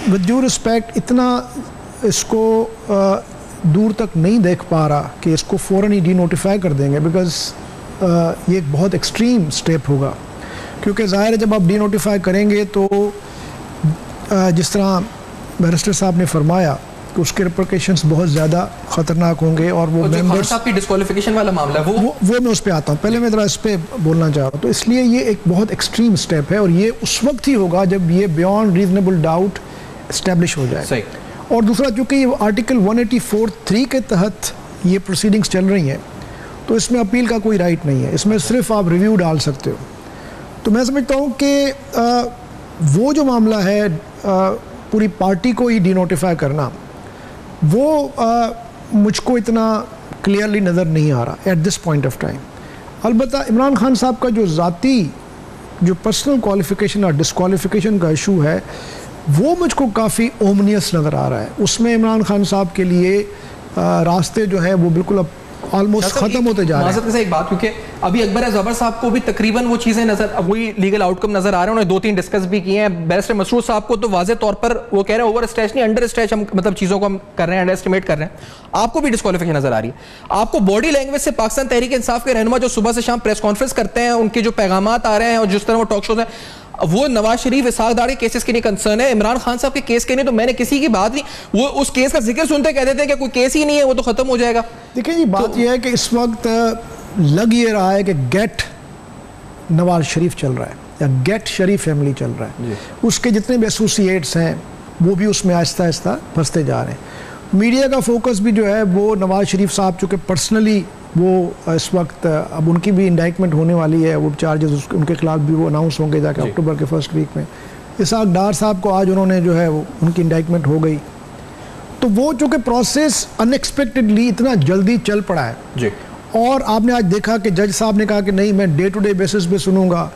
विद ड्यू रिस्पेक्ट इतना इसको दूर तक नहीं देख पा रहा कि इसको फ़ौरन ही डी नोटिफाई कर देंगे, बिकॉज़ ये एक बहुत एक्सट्रीम स्टेप होगा। क्योंकि ज़ाहिर है जब आप डी नोटिफाई करेंगे तो जिस तरह बैरिस्टर साहब ने फरमाया कि उसके रिप्रिकॉशंस बहुत ज़्यादा ख़तरनाक होंगे। और वो मेंबर्स की डिस्क्वालिफिकेशन वाला मामला वो मैं उस पर आता हूँ, पहले मैं ज़रा इस पर बोलना चाह रहा हूँ। तो इसलिए ये एक बहुत एक्सट्रीम स्टेप है और ये उस वक्त ही होगा जब ये बियॉन्ड रीजनेबल डाउट इस्टेब्लिश हो जाए। और दूसरा, चूँकि ये आर्टिकल 184(3) के तहत ये प्रोसीडिंग्स चल रही हैं तो इसमें अपील का कोई राइट नहीं है, इसमें सिर्फ आप रिव्यू डाल सकते हो। तो मैं समझता हूँ कि वो जो मामला है पूरी पार्टी को ही डी नोटिफाई करना, वो मुझको इतना क्लियरली नज़र नहीं आ रहा at this point of time. अलबत्ता इमरान खान साहब का जो ज़ाती जो पर्सनल क्वालिफिकेशन और डिस्क्वालिफिकेशन का इशू है वो मुझको काफ़ी ओमनियस नज़र आ रहा है। उसमें इमरान खान साहब के लिए रास्ते जो है वो बिल्कुल अब ऑलमोस्ट खत्म होते जा रहे हैं। एक बात, क्योंकि अभी अकबर ज़बर साहब को भी तकरीबन वो चीज़ें नजर, वही लीगल आउटकम नजर आ रहे हैं, उन्होंने 2-3 डिस्कस भी किए हैं। बैरिस्टर मसरूर साहब को तो वाज़े तौर पर वो कह रहे हैं ओवर स्ट्रेच नहीं, अंडर स्ट्रेच हम मतलब चीज़ों को हम कर रहे हैं, अंडर एस्टिमेट कर रहे हैं। आपको भी डिस्क्वालिफिकेशन नजर आ रही है। आपको बॉडी लैंग्वेज से पाकिस्तान तहरीक इंसाफ के रहनुमा जो सुबह से शाम प्रेस कॉन्फ्रेंस करते हैं, उनके जो पैगामात आ रहे हैं और जिस तरह वो टॉक शोज हैं, वो नवाज शरीफ इसाक दार के केसेस के लिए कंसर्न है, इमरान खान साहब के केस के लिए तो मैंने किसी की बात नहीं, वो उस केस का जिक्र सुनते कहते थे कि कोई केस ही नहीं है, वो तो खत्म हो जाएगा। देखिए जी, बात यह है कि इस वक्त लग ये रहा है कि गेट नवाज शरीफ चल रहा है या गेट शरीफ फैमिली चल रहा है। उसके जितने भी एसोसिएट्स हैं वो भी उसमें आहिस्ता आहिस्ता फंसते जा रहे हैं। मीडिया का फोकस भी जो है वो नवाज शरीफ साहब चूँकि पर्सनली वो इस वक्त अब उनकी भी इंडाइटमेंट होने वाली है, वो चार्जेस उनके खिलाफ भी वो अनाउंस होंगे जाके अक्टूबर के फर्स्ट वीक में। इसाक डार साहब को आज उन्होंने जो है वो उनकी इंडाइटमेंट हो गई, तो वो चूँकि प्रोसेस अनएक्सपेक्टेडली इतना जल्दी चल पड़ा है जी। और आपने आज देखा कि जज साहब ने कहा कि नहीं मैं डे टू डे बेसिस पे सुनूंगा,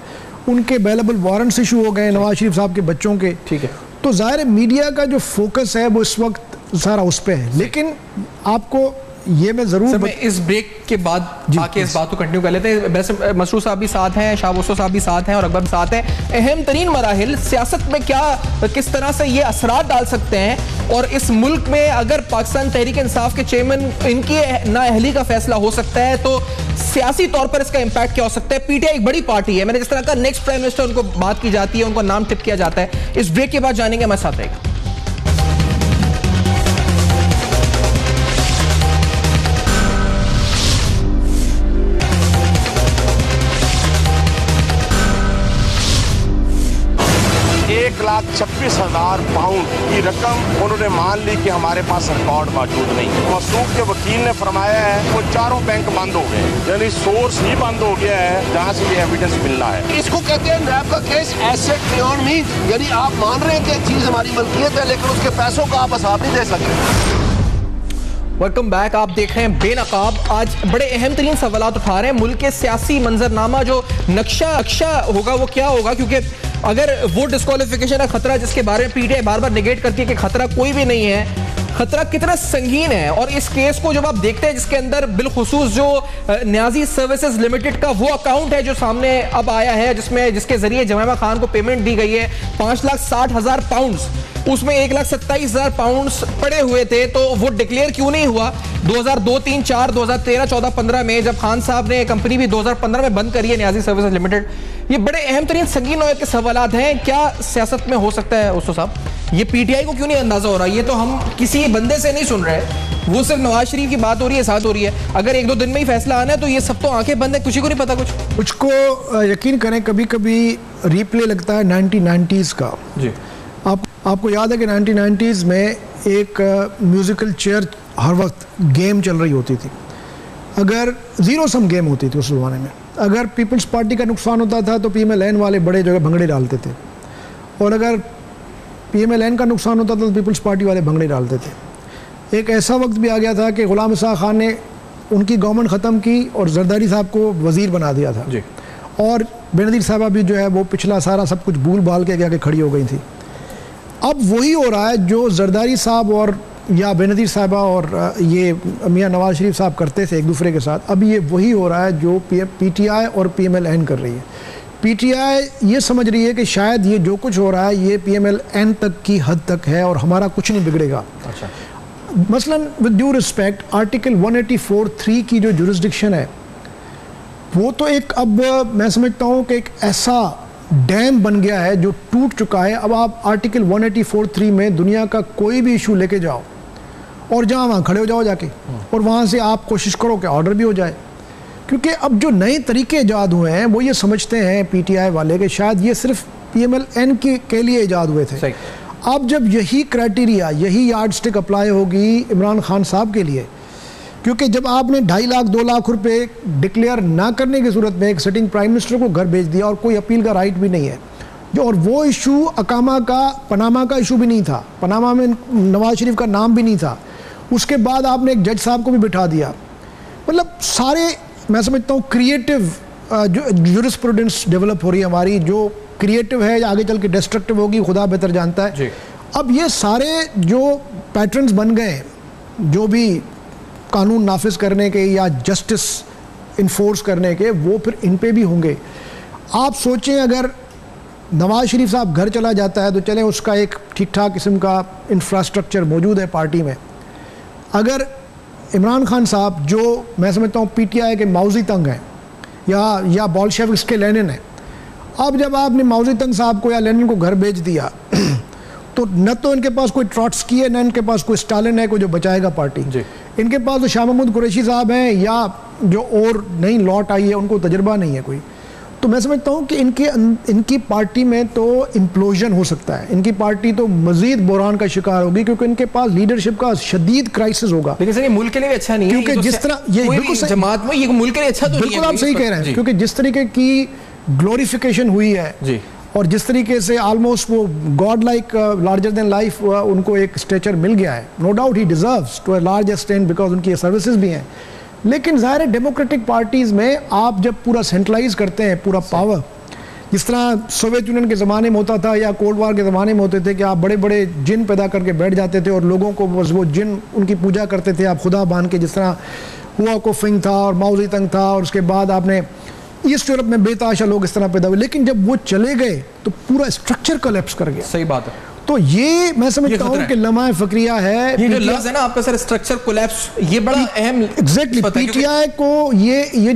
उनके अवेलेबल वारंट्स इशू हो गए नवाज शरीफ साहब के बच्चों के, ठीक है। तो ज़ाहिर है मीडिया का जो फोकस है वो इस वक्त सारा उस पर है। लेकिन आपको ये मैं जरूर मैं इस ब्रेक के बाद आके इस बात को कंटिन्यू कर लेते हैं। वैसे मसरूर साहब भी साथ हैं, शाह बुस्सो साहब भी साथ हैं और अकबर साथ हैं। अहम तरीन मराहिल सियासत में क्या किस तरह से ये असरात डाल सकते हैं, और इस मुल्क में अगर पाकिस्तान तहरीक इंसाफ के चेयरमैन इनकी नाअहली का फैसला हो सकता है तो सियासी तौर पर इसका इंपैक्ट क्या हो सकता है। पीटीआई एक बड़ी पार्टी है, मैंने जिस तरह का नेक्स्ट प्राइम मिनिस्टर उनको बात की जाती है, उनका नाम टिप किया जाता है। इस ब्रेक के बाद जानेंगे, हमारे साथ रहेगा। £1,26,000 की रकम उन्होंने मान ली कि हमारे पास रिकॉर्ड मौजूद नहीं। मसूद के वकील ने फरमाया है वो चारों बैंक बंद हो गए, यानी सोर्स ही बंद हो गया है जहाँ से ये एविडेंस मिलना है। इसको कहते हैं नैब का केस एसेट बियॉन्ड मींस, यानी आप मान रहे हैं कि चीज हमारी मलकियत है लेकिन उसके पैसों का आप हिसाब नहीं दे सकते। Welcome back. आप देख रहे हैं बेनकाब। आज बड़े अहम तरीन सवाल उठा रहे हैं। मुल्क के सियासी मंजरनामा जो नक्शा होगा वो क्या होगा, क्योंकि अगर वो डिस्क्वालिफिकेशन का खतरा जिसके बारे में पीटीआई बार बार निगेट करती है कि खतरा कोई भी नहीं है, खतरा कितना संगीन है। और इस केस को जब आप देखते हैं जिसके अंदर बिलखुसूस जो न्याजी सर्विसेज लिमिटेड का वो अकाउंट है जो सामने अब आया है, जिसके जरिए जमाइमा खान को पेमेंट दी गई है 5,60,000 पाउंड्स, उसमें 1,27,000 पाउंड्स पड़े हुए थे, तो वो डिक्लेयर क्यों नहीं हुआ 2002, 3, 4, 2013, 14, 15 में, जब खान साहब ने कंपनी भी 2015 में बंद करी है न्याजी सर्विसेज लिमिटेड। ये बड़े अहम तरीन संगीन नौयत के सवालात हैं। क्या सियासत में हो सकता है उस्तो साहब? ये पीटीआई को क्यों नहीं अंदाजा हो रहा? ये तो हम किसी बंदे से नहीं सुन रहे, वो सिर्फ नवाज शरीफ की बात हो रही है, साथ हो रही है। अगर 1-2 दिन में ही फैसला आना है तो ये सब तो आंखें बंद है, किसी को नहीं पता कुछ। मुझको यकीन करें, कभी कभी रिप्ले लगता है 1990s का जी। आपको याद है कि 1990s में एक म्यूजिकल चेयर हर वक्त गेम चल रही होती थी। अगर जीरो सम गेम होती थी उस ज़माने में, अगर पीपल्स पार्टी का नुकसान होता था तो PMLN वाले बड़े जगह भंगड़े डालते थे, और अगर PMLN का नुकसान होता था तो पीपल्स पार्टी वाले भंगड़े डालते थे। एक ऐसा वक्त भी आ गया था कि गुलाम इसाक खान ने उनकी गवर्नमेंट ख़त्म की और जरदारी साहब को वज़ीर बना दिया था जी। और बेनज़ीर साहबा भी जो है वो पिछला सारा सब कुछ भूल भाल के आगे खड़ी हो गई थी। अब वही हो रहा है जो जरदारी साहब और या बेनज़ीर साहबा और ये मियाँ नवाज शरीफ साहब करते थे एक दूसरे के साथ, अब ये वही हो रहा है जो PTI और PMLN कर रही है। PTI ये समझ रही है कि शायद ये जो कुछ हो रहा है ये PMLN तक की हद तक है और हमारा कुछ नहीं बिगड़ेगा। अच्छा। मसलन विद ड्यू रिस्पेक्ट, आर्टिकल 184(3) की जो जुरिस्डिक्शन है वो तो एक, अब मैं समझता हूँ कि एक ऐसा डैम बन गया है जो टूट चुका है। अब आप आर्टिकल 184(3) में दुनिया का कोई भी इशू लेके जाओ और जहाँ वहाँ खड़े हो जाओ जाके, और वहाँ से आप कोशिश करो कि ऑर्डर भी हो जाए, क्योंकि अब जो नए तरीके ईजाद हुए हैं वो ये समझते हैं PTI वाले कि शायद ये सिर्फ PMLN के लिए ईजाद हुए थे। अब जब यही क्राइटेरिया, यही यार्ड स्टिक अप्लाई होगी इमरान खान साहब के लिए, क्योंकि जब आपने 2.5 लाख 2 लाख रुपए डिक्लेयर ना करने की सूरत में एक सिटिंग प्राइम मिनिस्टर को घर भेज दिया और कोई अपील का राइट भी नहीं है, जो और वो इशू अकामा का, पनामा का इशू भी नहीं था, पनामा में नवाज शरीफ का नाम भी नहीं था, उसके बाद आपने एक जज साहब को भी बिठा दिया। मतलब सारे, मैं समझता हूँ क्रिएटिव जो जूरिस्प्रूडेंस डेवलप हो रही है हमारी, जो क्रिएटिव है या आगे चल के डिस्ट्रक्टिव होगी खुदा बेहतर जानता है। अब ये सारे जो पैटर्न्स बन गए, जो भी कानून नाफिज करने के या जस्टिस इन्फोर्स करने के, वो फिर इन पे भी होंगे। आप सोचें अगर नवाज शरीफ साहब घर चला जाता है तो चलें उसका एक ठीक ठाक किस्म का इंफ्रास्ट्रक्चर मौजूद है पार्टी में। अगर इमरान खान साहब, जो मैं समझता हूँ PTI के माउजी तंग हैं या बोल्शेविक्स के लेनिन हैं, अब जब आपने माउजी तंग साहब को या लेनिन को घर भेज दिया तो न तो इनके पास कोई ट्रॉट्स्की है, न इनके पास कोई स्टालिन है कोई जो बचाएगा पार्टी। इनके पास तो शाह महमूद कुरैशी साहब हैं या जो और नई लौट आई है उनको तजर्बा नहीं है कोई। तो मैं समझता हूँ कि इनकी पार्टी में तो इम्प्लोजन हो सकता है, इनकी पार्टी तो मजीद बुरान का शिकार होगी, क्योंकि इनके पास लीडरशिप का शदीद क्राइसिस होगा। लेकिन सर ये मुल्क के लिए अच्छा नहीं है, क्योंकि जिस तरह ये जमात में ये मुल्क के लिए अच्छा तो नहीं है। बिल्कुल आप सही कह रहे हैं, क्योंकि जिस तरीके की ग्लोरिफिकेशन हुई है जी, और जिस तरीके से आलमोस्ट वो god like larger than life उनको एक स्टेचर मिल गया है, नो डाउट ही deserves to a large extent because उनकी सर्विसेज भी हैं। लेकिन ज़ाहिर है डेमोक्रेटिक पार्टीज़ में आप जब पूरा सेंट्रलाइज करते हैं पूरा पावर, जिस तरह सोवियत यूनियन के ज़माने में होता था या कोल्ड वार के ज़माने में होते थे कि आप बड़े बड़े जिन पैदा करके बैठ जाते थे और लोगों को बस वो जिन उनकी पूजा करते थे आप खुदा मान के, जिस तरह हुआ कोफिंग था और माओ तंग था, और उसके बाद आपने ईस्ट यूरोप में बेताशा लोग इस तरह पैदा हुए। लेकिन जब वो चले गए तो पूरा स्ट्रक्चर कोलैप्स कर गया। सही बात है। तो ये मैं समझता हूँ कि लम्हा फ़क्रिया है। ये जो लफ्ज़ है ना आपका सर, स्ट्रक्चर कोलैप्स, ये बड़ा अहम एग्जैक्टली PTI को ये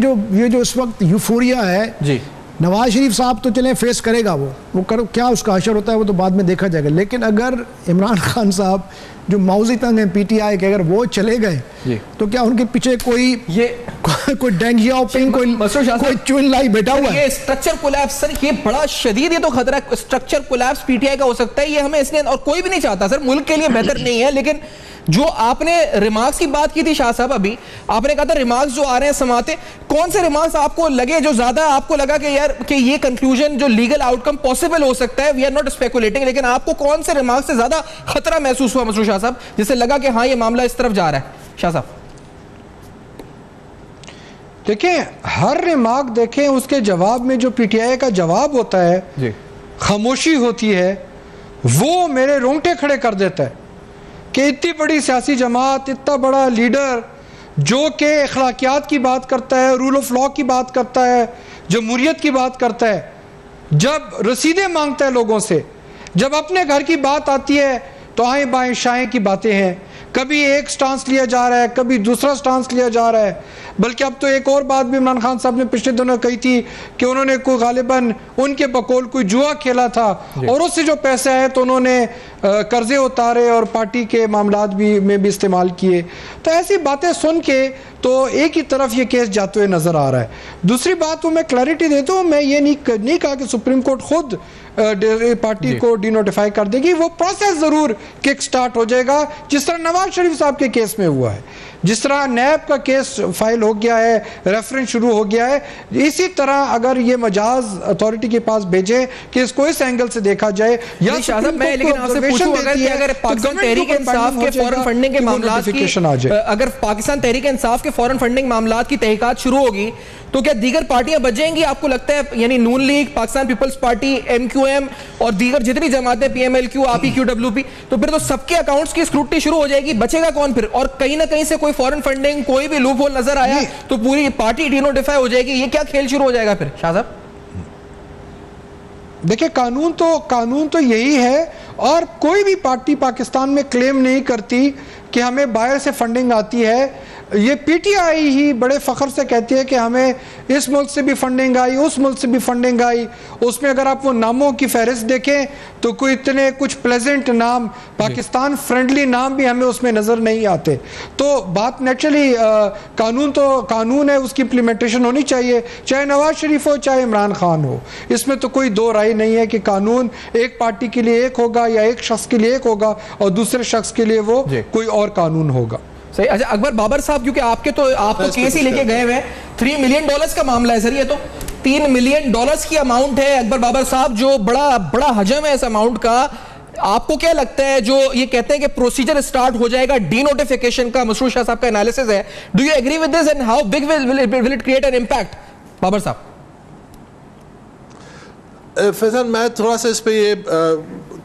जो इस वक्त यूफोरिया है जी, नवाज शरीफ साहब तो चलें फेस करेगा, वो करो क्या उसका असर होता है वो तो बाद में देखा जाएगा। लेकिन अगर इमरान खान साहब जो माउजी तंग हैं PTI के, अगर वो चले गए तो क्या उनके पीछे कोई डेंग जियाओपिंग कोई चुन लाई बैठा हुआ है? ये स्ट्रक्चर कोलैप्स सर, ये बड़ा शदीद, ये तो खतरा स्ट्रक्चर कोलैप्स PTI का हो सकता है। ये हमें इसलिए, और कोई भी नहीं चाहता सर, मुल्क के लिए बेहतर नहीं है। लेकिन जो आपने रिमार्क्स की बात की थी शाह साहब, अभी आपने कहा था रिमार्क्स जो आ रहे हैं समाते, कौन से रिमार्क्स आपको लगे जो ज्यादा आपको लगा कि यार कि ये कंक्लूजन जो लीगल आउटकम पॉसिबल हो सकता है? वी आर नॉट स्पेकुलेटिंग, लेकिन आपको कौन से रिमार्क्स से ज्यादा खतरा महसूस हुआ मसरूर शाह साहब, जिससे लगा कि हाँ ये मामला इस तरफ जा रहा है? शाह साहब? देखें, हर रिमार्क देखें, उसके जवाब में जो पीटीआई का जवाब होता है जी, खामोशी होती है, वो मेरे रोंगटे खड़े कर देता है कि इतनी बड़ी सियासी जमात, इतना बड़ा लीडर जो कि अखलाकियात की बात करता है, रूल ऑफ लॉ की बात करता है, जमहूरियत की बात करता है, जब रसीदें मांगता है लोगों से, जब अपने घर की बात आती है तो आएँ बाएँ शाएँ की बातें हैं। कभी एक स्टांस लिया जा रहा है, कभी दूसरा स्टांस लिया जा रहा है। बल्कि अब तो एक और बात भी इमरान खान साहब ने पिछले दिनों कही थी कि उन्होंने कोई गालिबन उनके बकौल कोई जुआ खेला था और उससे जो पैसे आए तो उन्होंने कर्जे उतारे और पार्टी के मामलात में भी इस्तेमाल किए। तो ऐसी बातें सुन के तो एक ही तरफ ये केस जाते हुए नजर आ रहा है। दूसरी बात वो मैं क्लैरिटी देता हूँ, मैं ये नहीं कहा कि सुप्रीम कोर्ट खुद पार्टी को डिनोटिफाई कर देगी। वो प्रोसेस जरूर किक स्टार्ट हो जाएगा, जिस तरह नवाज शरीफ साहब के केस में हुआ है, जिस तरह नैब का केस फाइल हो गया है, रेफरेंस शुरू हो गया है। इसी तरह अगर ये मजाज अथॉरिटी के पास भेजे कि इसको इस एंगल से देखा जाए, या मैं लेकिन आपसे पूछूं अगर पाकिस्तान तहरीक इंसाफ के फौरन फंडिंग के मामलात की, अगर पाकिस्तान तहरीक इंसाफ के फौरन फंडिंग मामलात की तहकीकात शुरू होगी तो क्या दीगर पार्टियां बच जाएंगी आपको लगता है? यानी Noon league, Pakistan Peoples Party, MQM और दीगर जितनी जमातें, पीएमएलक्यू, APQWP, तो फिर तो सबके अकाउंट्स की स्क्रूटनी शुरू हो जाएगी। बचेगा कौन फिर? और कहीं ना कहीं से कोई फॉरेन फंडिंग, कोई भी लूप होल नजर आया तो पूरी पार्टी डिनोटिफाई हो जाएगी। ये क्या खेल शुरू हो जाएगा फिर शाह साहब? देखिए, कानून तो यही है, और कोई भी पार्टी पाकिस्तान में क्लेम नहीं करती कि हमें बाहर से फंडिंग आती है। ये पीटीआई ही बड़े फख्र से कहती है कि हमें इस मुल्क से भी फंडिंग आई, उस मुल्क से भी फंडिंग आई। उसमें अगर आप वो नामों की फहरिस्त देखें तो कोई इतने कुछ प्लेजेंट नाम, पाकिस्तान फ्रेंडली नाम भी हमें उसमें नज़र नहीं आते। तो बात नेचुरली कानून है, उसकी इम्प्लीमेंटेशन होनी चाहिए, चाहे नवाज शरीफ हो चाहे इमरान खान हो। इसमें तो कोई दो राय नहीं है कि कानून एक पार्टी के लिए एक होगा या एक शख्स के लिए एक होगा और दूसरे शख्स के लिए वो कोई और कानून होगा। सही। अच्छा अकबर बाबर साहब, क्योंकि आप तो केस ही लेके गए हुए हैं, $3 मिलियन का मामला है सर। ये तो $3 मिलियन की अमाउंट है अकबर बाबर साहब, जो बड़ा हजम है इस अमाउंट का। आपको क्या लगता है, जो ये कहते हैं कि प्रोसीजर स्टार्ट हो जाएगा डीनोटिफिकेशन का, मसरूर शाह साहब का एनालिसिस है, do you agree with this and how big will it create an impact? Babar साहब। फैजान, मैं थोड़ा सा इस पे ये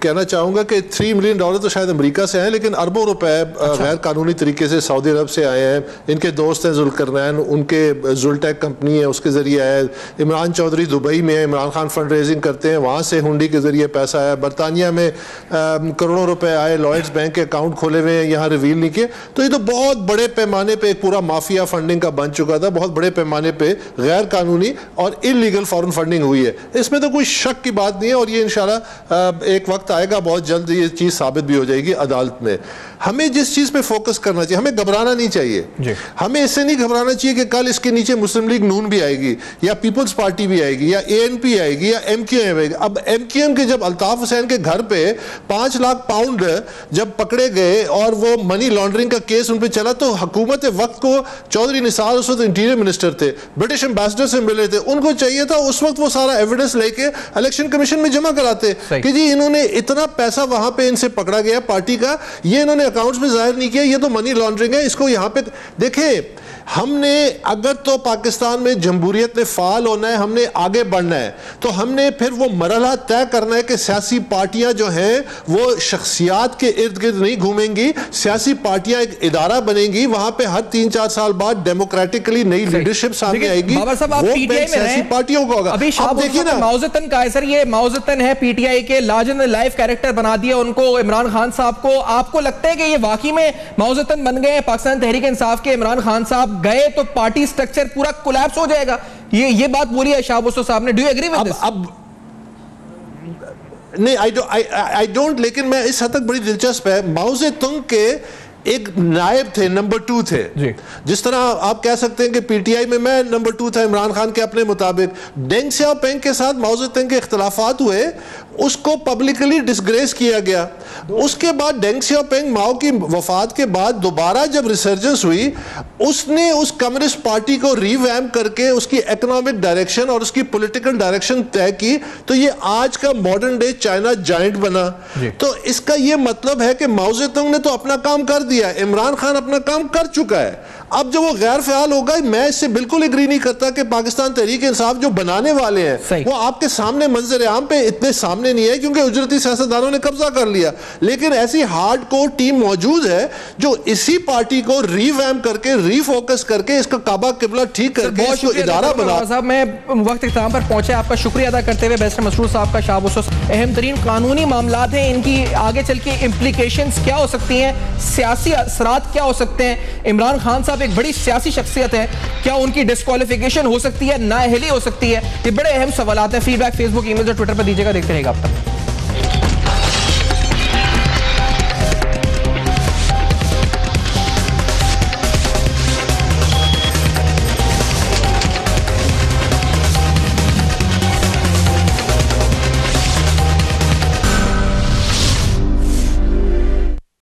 कहना चाहूँगा कि $3 मिलियन तो शायद अमेरिका से आए, लेकिन अरबों रुपए गैर कानूनी तरीके से सऊदी अरब से आए हैं। इनके दोस्त हैं जुल्करनैन, उनके जुलटेक कंपनी है, उसके ज़रिए आया। इमरान चौधरी दुबई में है, इमरान खान फंड रेजिंग करते हैं, वहाँ से हुंडी के ज़रिए पैसा आया। बरतानिया में करोड़ों रुपए आए, लॉयड्स बैंक के अकाउंट खोले हुए हैं, यहाँ रिवील नहीं किए। तो ये तो बहुत बड़े पैमाने पर एक पूरा माफिया फंडिंग का बन चुका था, बहुत बड़े पैमाने पर गैर कानूनी और इलीगल फॉरेन फंडिंग हुई है। इसमें तो कोई शक की बात नहीं है, और ये इंशाल्लाह एक वक्त आएगा, बहुत जल्द ये चीज साबित भी हो जाएगी अदालत में। हमें जिस चीज पे फोकस करना चाहिए, हमें घबराना नहीं चाहिए। हमें इससे नहीं घबराना चाहिए कि कल इसके नीचे मुस्लिम लीग नून भी आएगी, या पीपल्स पार्टी भी आएगी, या ANP आएगी, या MQM आएगी। अब MQM के जब अल्ताफ हुसैन के घर पे 5 लाख पाउंड जब पकड़े गए और वो मनी लॉन्ड्रिंग का केस उन पे चला, तो हुकूमत वक्त को चौधरी निसार उस वक्त इंटीरियर मिनिस्टर थे, ब्रिटिश एम्बेसडर से मिले थे, उनको चाहिए था उस वक्त वो सारा एविडेंस लेके इलेक्शन कमीशन में जमा कराते कि जी इन्होंने इतना पैसा वहां पे इनसे पकड़ा गया पार्टी का, ये इन्होंने अकाउंट्स में जाहिर नहीं किया, ये तो मनी लॉन्ड्रिंग है, इसको यहां पे देखें। हमने अगर तो पाकिस्तान में जमहूरियत ने फाल होना है, हमने आगे बढ़ना है, तो हमने फिर वो मरहला तय करना है कि सियासी पार्टियां जो हैं वो शख्सियात के इर्द गिर्द नहीं घूमेंगी। सियासी पार्टियां एक इदारा बनेंगी, वहां पे हर 3-4 साल बाद डेमोक्रेटिकली नई लीडरशिप सामने आएगी, वो सियासी पार्टियों को होगा। अभी आप देखिए ना, माओज़तन का है सर, ये माओज़तन है पीटीआई के, लार्जर देन लाइफ कैरेक्टर बना दिया उनको, इमरान खान साहब को। आपको लगता है कि ये वाकई में माओज़तन बन गए? पाकिस्तान तहरीक इंसाफ के इमरान खान साहब गए तो पार्टी स्ट्रक्चर पूरा कोलैप्स हो जाएगा, ये बात बोली है शाह बुस्सो साहब ने। Do you agree with this? अब नहीं, आई डोंट, लेकिन मैं इस हद तक बड़ी दिलचस्प है, माओ से तुंग के एक नायब थे, नंबर 2 थे जी। जिस तरह आप कह सकते हैं कि पीटीआई में मैं नंबर 2 था इमरान खान के अपने मुताबिक। डेंग सियाओपिंग के साथ माओ ज़ेडुंग के इख्तलाफात हुए, उसको पब्लिकली डिसग्रेस किया गया। उसके बाद डेंग सियाओपिंग माओ की वफात के बाद दोबारा जब रिसर्जेंस हुई, उसने उस कम्युनिस्ट पार्टी को रीवैम्प करके उसकी इकोनॉमिक डायरेक्शन और उसकी पॉलिटिकल डायरेक्शन तय की, तो ये आज का मॉडर्न डे चाइना जायंट बना। तो इसका ये मतलब है कि माओ ज़ेडुंग ने तो अपना काम कर दिया है, इमरान खान अपना काम कर चुका है। अब जब वो गैर फ़ियाल होगा, मैं इससे बिल्कुल एग्री नहीं करता कि पाकिस्तान तहरीक इंसाफ जो बनाने वाले हैं वो आपके सामने मंजर आम पे इतने सामने नहीं है, क्योंकि उजरती सियासतदानों ने कब्जा कर लिया। लेकिन ऐसी हार्ड कोर टीम मौजूद है जो इसी पार्टी को रीवैम्प करके, रीफोकस करके, इसका काबा किबला ठीक करके इसको इदारा बना। साहब, मैं वक्त इख्तिताम पर पहुंचे, आपका शुक्रिया अदा करते हुए बैरिस्टर मसरूर साहब का शाह उस अहम तरीन कानूनी मामला हैं, इनकी आगे चल के इम्प्लीकेशंस क्या हो सकती हैं, सियासी असरात क्या हो सकते हैं। इमरान खान साहब एक बड़ी सियासी शख्सियत है, क्या उनकी डिस्क्वालिफिकेशन हो सकती है, नाअहली हो सकती है, ये बड़े अहम सवाल हैं। फीडबैक फेसबुक, ईमेल और ट्विटर पर दीजिएगा। देखते रहेगा अब तक।